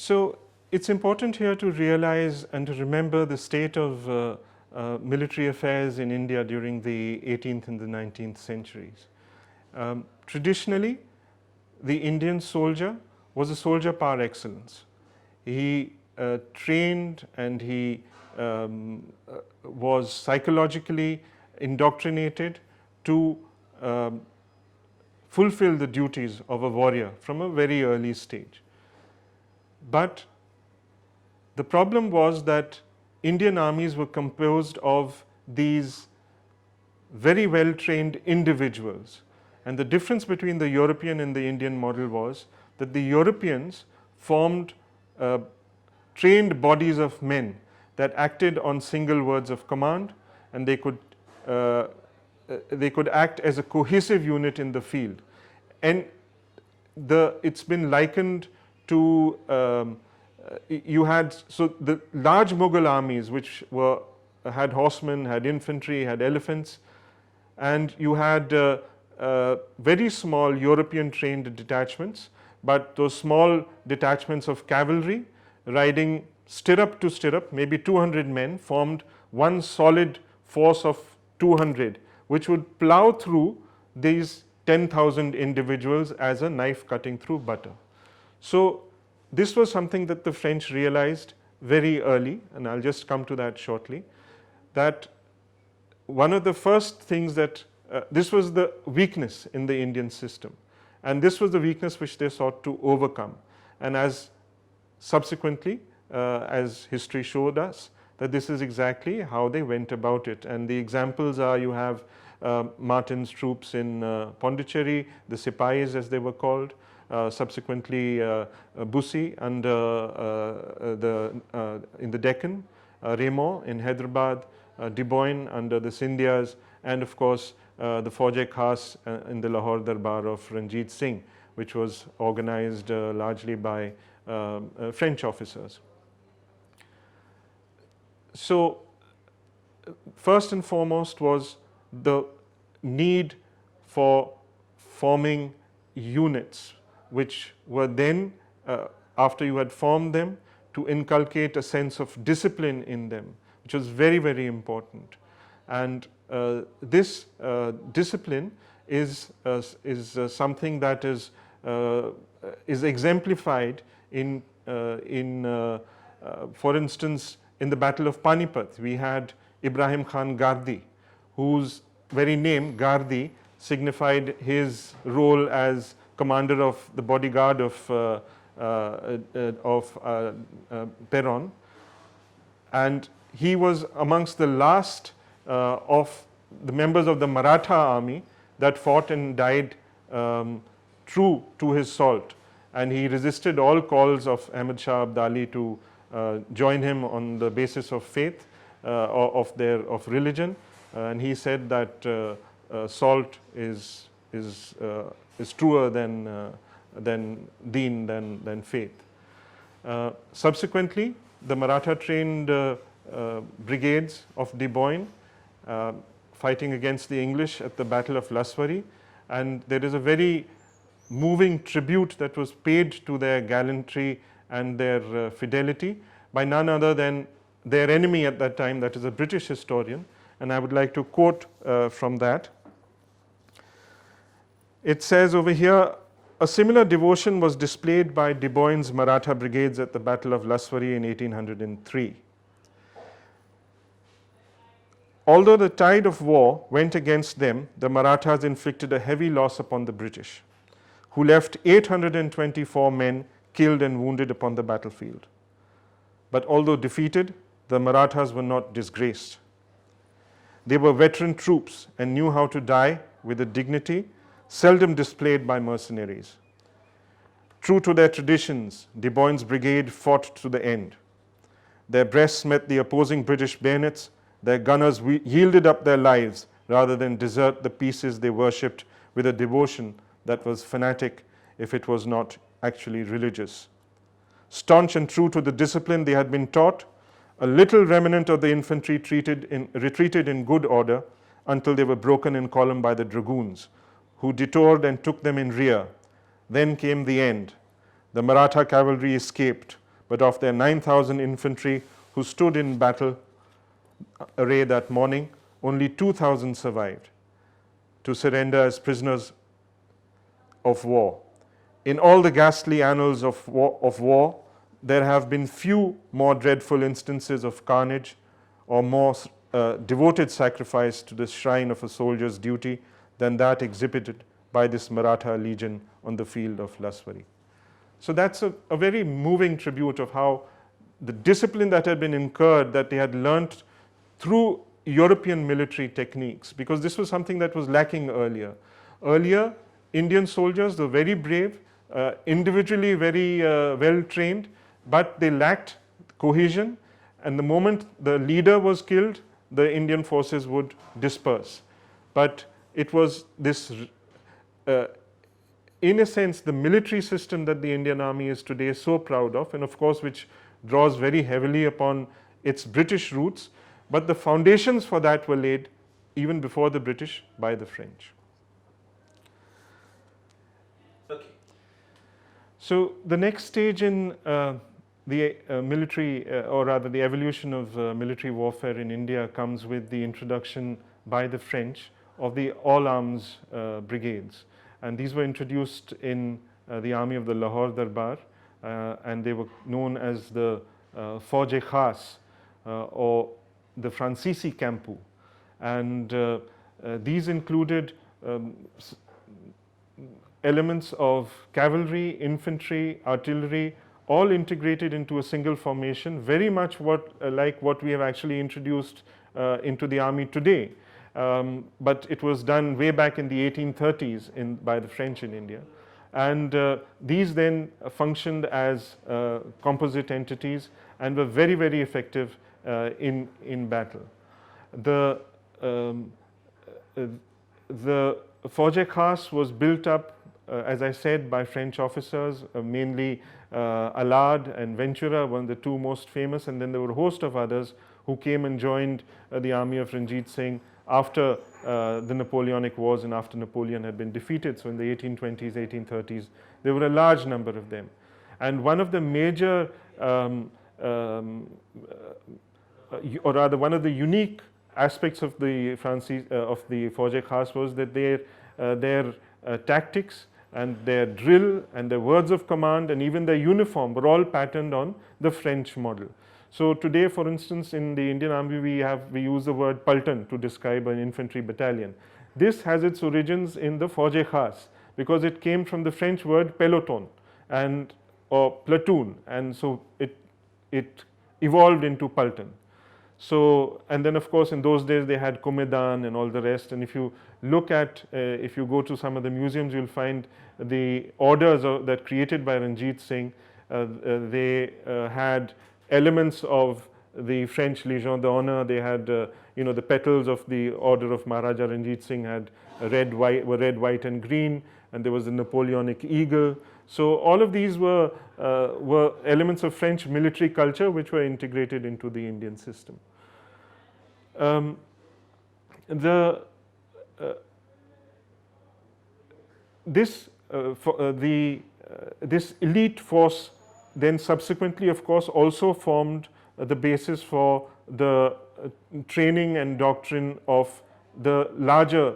So it's important here to realize and to remember the state of military affairs in India during the 18th and the 19th centuries. Traditionally, the Indian soldier was a soldier par excellence. He trained and he was psychologically indoctrinated to fulfill the duties of a warrior from a very early stage. But the problem was that Indian armies were composed of these very well trained individuals. And the difference between the European and the Indian model was that the Europeans formed trained bodies of men that acted on single words of command, and they could act as a cohesive unit in the field. And it's been likened to you had, so the large Mughal armies which had horsemen, had infantry, had elephants, and you had very small European trained detachments, but those small detachments of cavalry riding stirrup to stirrup, maybe 200 men, formed one solid force of 200, which would plow through these 10,000 individuals as a knife cutting through butter. So this was something that the French realized very early, and I'll just come to that shortly, that one of the first things that this was the weakness in the Indian system, and this was the weakness which they sought to overcome. And as subsequently, as history showed us, that this is exactly how they went about it. And the examples are, you have Martin's troops in Pondicherry, the Sipais as they were called, subsequently Bussy under in the Deccan, Raymond in Hyderabad, De Boyne under the Scindias, and of course the Fauj-e-Khas in the Lahore Darbar of Ranjit Singh, which was organized largely by French officers. So first and foremost was the need for forming units, which were then, after you had formed them, to inculcate a sense of discipline in them, which was very, very important. And this discipline is something that is exemplified in for instance, in the Battle of Panipat. We had Ibrahim Khan Gardi, whose very name, Gardi, signified his role as commander of the bodyguard of Peron, and he was amongst the last of the members of the Maratha army that fought and died true to his salt, and he resisted all calls of Ahmad Shah Abdali to join him on the basis of faith, of religion, and he said that salt is truer than deen, than faith. Subsequently, the Maratha trained brigades of De Boyne fighting against the English at the Battle of Laswari, and there is a very moving tribute that was paid to their gallantry and their fidelity by none other than their enemy at that time, that is a British historian, and I would like to quote from that. It says over here, a similar devotion was displayed by De Boyne's Maratha brigades at the Battle of Laswari in 1803. Although the tide of war went against them, the Marathas inflicted a heavy loss upon the British, who left 824 men killed and wounded upon the battlefield. But although defeated, the Marathas were not disgraced. They were veteran troops and knew how to die with a dignity seldom displayed by mercenaries. True to their traditions, De Boyne's brigade fought to the end. Their breasts met the opposing British bayonets. Their gunners yielded up their lives rather than desert the pieces they worshipped with a devotion that was fanatic if it was not actually religious. Staunch and true to the discipline they had been taught, a little remnant of the infantry retreated in good order until they were broken in column by the dragoons, who detoured and took them in rear. Then came the end. The Maratha cavalry escaped. but of their 9,000 infantry who stood in battle array that morning, only 2,000 survived to surrender as prisoners of war. In all the ghastly annals of war, there have been few more dreadful instances of carnage or more devoted sacrifice to the shrine of a soldier's duty than that exhibited by this Maratha legion on the field of Laswari. So that's a very moving tribute of how the discipline that had been incurred, that they had learnt through European military techniques, because this was something that was lacking earlier. Earlier, Indian soldiers were very brave, individually very well trained, but they lacked cohesion, and the moment the leader was killed, the Indian forces would disperse. But it was this, in a sense, the military system that the Indian Army is today so proud of, and of course which draws very heavily upon its British roots, but the foundations for that were laid even before the British by the French. Okay. So the next stage in the military, or rather the evolution of military warfare in India, comes with the introduction by the French of the all-arms brigades. And these were introduced in the army of the Lahore Darbar, and they were known as the Fauj-e Khas, or the Francisi Campu. And these included elements of cavalry, infantry, artillery, all integrated into a single formation, very much like what we have actually introduced into the army today. But it was done way back in the 1830s by the French in India. And these then functioned as composite entities and were very, very effective in battle. The Fauj-e Khas was built up, as I said, by French officers, mainly Allard and Ventura, one of the two most famous, and then there were a host of others who came and joined the army of Ranjit Singh after the Napoleonic Wars and after Napoleon had been defeated. So in the 1820s, 1830s, there were a large number of them. And one of the major, or rather one of the unique aspects of the Fauj-e Khas was that their tactics and their drill and their words of command and even their uniform were all patterned on the French model. So today, for instance, in the Indian Army, we use the word Paltan to describe an infantry battalion. This has its origins in the Fauj-e Khas because it came from the French word peloton or platoon, and so it evolved into Paltan. So, and then of course in those days they had Komedan and all the rest, and if you look at, if you go to some of the museums, you'll find the orders that created by Ranjit Singh. They had elements of the French Légion d'Honneur. They had, the petals of the order of Maharaja Ranjit Singh had red, white and green, and there was the Napoleonic eagle. So all of these were elements of French military culture which were integrated into the Indian system. This elite force then subsequently, of course, also formed the basis for the training and doctrine of the larger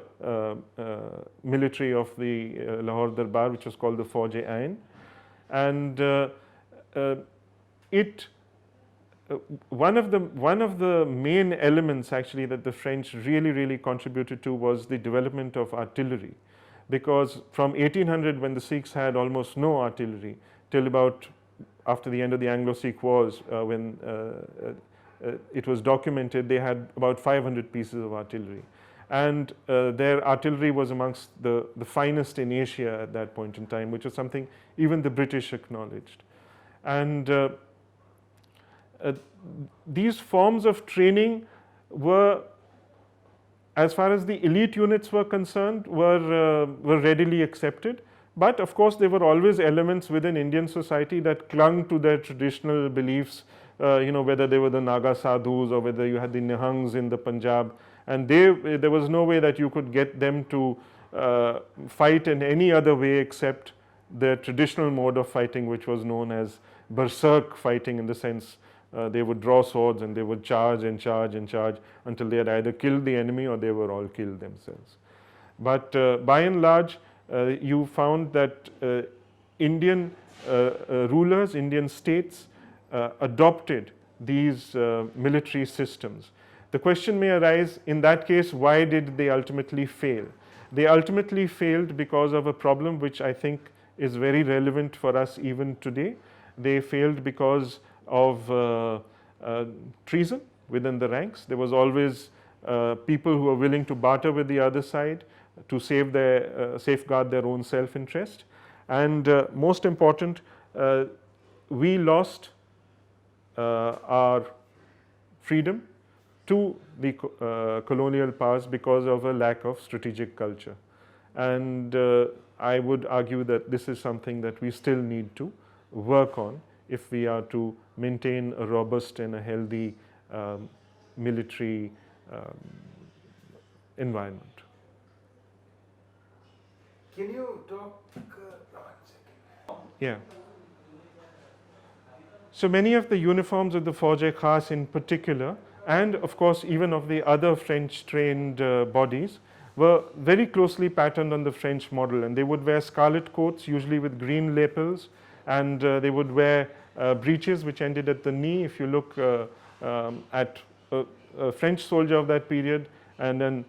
military of the Lahore Darbar, which was called the Fauj-e-Ain. And one of the main elements actually that the French really contributed to was the development of artillery, because from 1800, when the Sikhs had almost no artillery, till about after the end of the Anglo-Sikh Wars, when it was documented, they had about 500 pieces of artillery. And their artillery was amongst the finest in Asia at that point in time, which was something even the British acknowledged. And these forms of training were, as far as the elite units were concerned, were readily accepted. But of course, there were always elements within Indian society that clung to their traditional beliefs, whether they were the Naga sadhus or whether you had the Nihangs in the Punjab. And there was no way that you could get them to fight in any other way except their traditional mode of fighting, which was known as berserk fighting, in the sense they would draw swords and they would charge and charge and charge until they had either killed the enemy or they were all killed themselves. But by and large, you found that Indian rulers, Indian states adopted these military systems. The question may arise, in that case, why did they ultimately fail? They ultimately failed because of a problem which I think is very relevant for us even today. They failed because of treason within the ranks. There was always people who were willing to barter with the other side to safeguard their own self-interest. And most important, we lost our freedom to the colonial powers because of a lack of strategic culture. And I would argue that this is something that we still need to work on if we are to maintain a robust and a healthy military environment. Can you talk? 1 second. Yeah. So many of the uniforms of the Fauj-e-Khas in particular, and of course even of the other French trained bodies, were very closely patterned on the French model, and they would wear scarlet coats, usually with green lapels, and they would wear breeches which ended at the knee. If you look at a French soldier of that period and then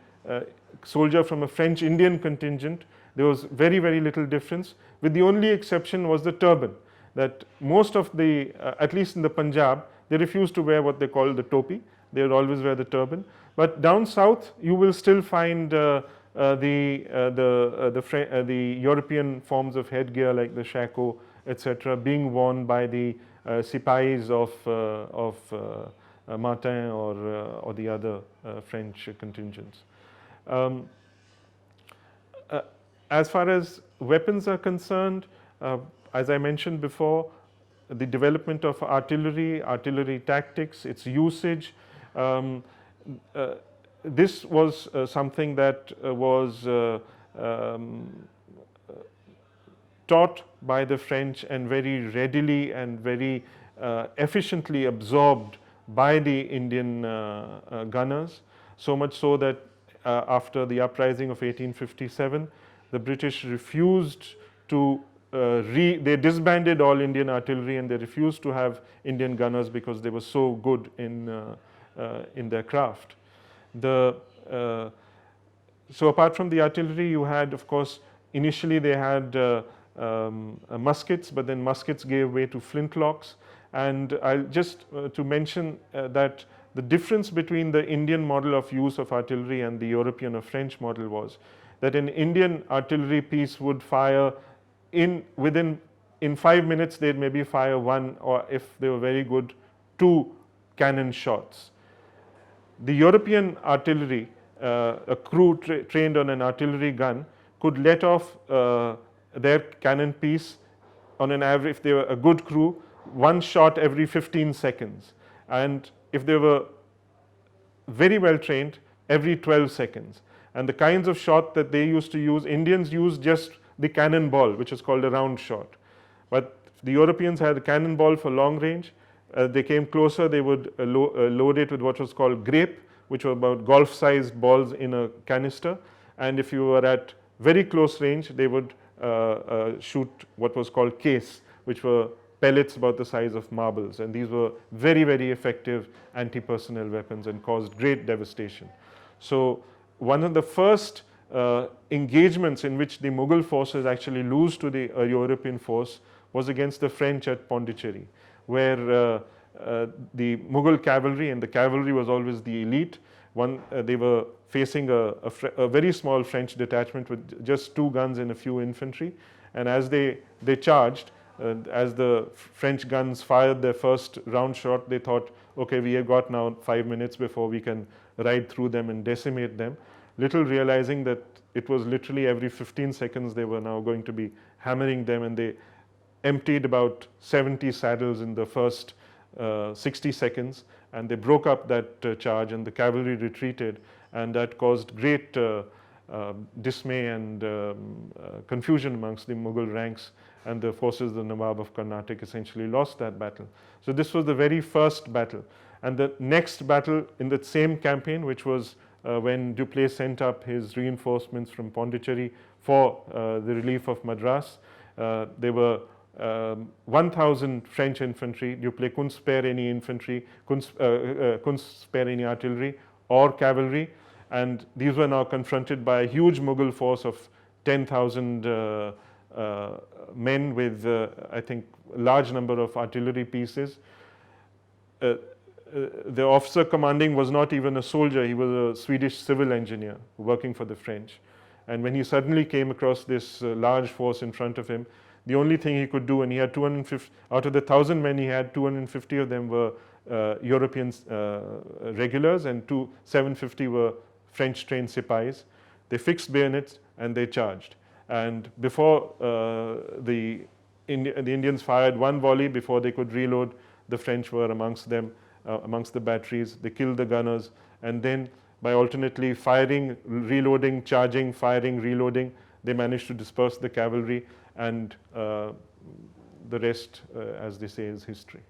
soldier from a French Indian contingent, there was very, very little difference, with the only exception was the turban. That most of the, at least in the Punjab, they refused to wear what they call the topi. They would always wear the turban. But down south, you will still find the European forms of headgear like the shako, etc., being worn by the sipahis of Martin or the other French contingents. As far as weapons are concerned, as I mentioned before, the development of artillery tactics, its usage, this was something that was taught by the French and very readily and very efficiently absorbed by the Indian gunners, so much so that after the uprising of 1857, the British refused to they disbanded all Indian artillery, and they refused to have Indian gunners because they were so good in their craft. So apart from the artillery, you had, of course, initially they had muskets, but then muskets gave way to flintlocks. And I'll just to mention that the difference between the Indian model of use of artillery and the European or French model was that an Indian artillery piece would fire in 5 minutes, they'd maybe fire 1, or if they were very good, 2 cannon shots. The European artillery, a crew trained on an artillery gun, could let off their cannon piece on an average, if they were a good crew, 1 shot every 15 seconds. And if they were very well trained, every 12 seconds. And the kinds of shot that they used to use, Indians used just the cannonball, which is called a round shot. But the Europeans had a cannonball for long range. They came closer, they would load it with what was called grape, which were about golf-sized balls in a canister. And if you were at very close range, they would shoot what was called case, which were pellets about the size of marbles. And these were very, very effective anti-personnel weapons and caused great devastation. So one of the first engagements in which the Mughal forces actually lose to the European force was against the French at Pondicherry, where the Mughal cavalry, and the cavalry was always the elite, they were facing a very small French detachment with just 2 guns and a few infantry. And as they charged, as the French guns fired their first round shot, they thought, okay, we have got now 5 minutes before we can ride through them and decimate them, little realizing that it was literally every 15 seconds they were now going to be hammering them, and they emptied about 70 saddles in the first 60 seconds, and they broke up that charge, and the cavalry retreated, and that caused great dismay and confusion amongst the Mughal ranks, and the forces of the Nawab of Carnatic essentially lost that battle. So this was the very first battle. And the next battle in the same campaign, which was when Dupleix sent up his reinforcements from Pondicherry for the relief of Madras, there were 1,000 French infantry. Dupleix couldn't spare any infantry, couldn't spare any artillery or cavalry, and these were now confronted by a huge Mughal force of 10,000 men with, I think, a large number of artillery pieces. The officer commanding was not even a soldier, he was a Swedish civil engineer working for the French. And when he suddenly came across this large force in front of him, the only thing he could do, and he had 250, out of the 1,000 men he had, 250 of them were European regulars, and 750 were French trained Sipais. They fixed bayonets and they charged. And before the Indians fired one volley, before they could reload, the French were amongst them, amongst the batteries. They killed the gunners, and then by alternately firing, reloading, charging, firing, reloading, they managed to disperse the cavalry, and the rest, as they say, is history.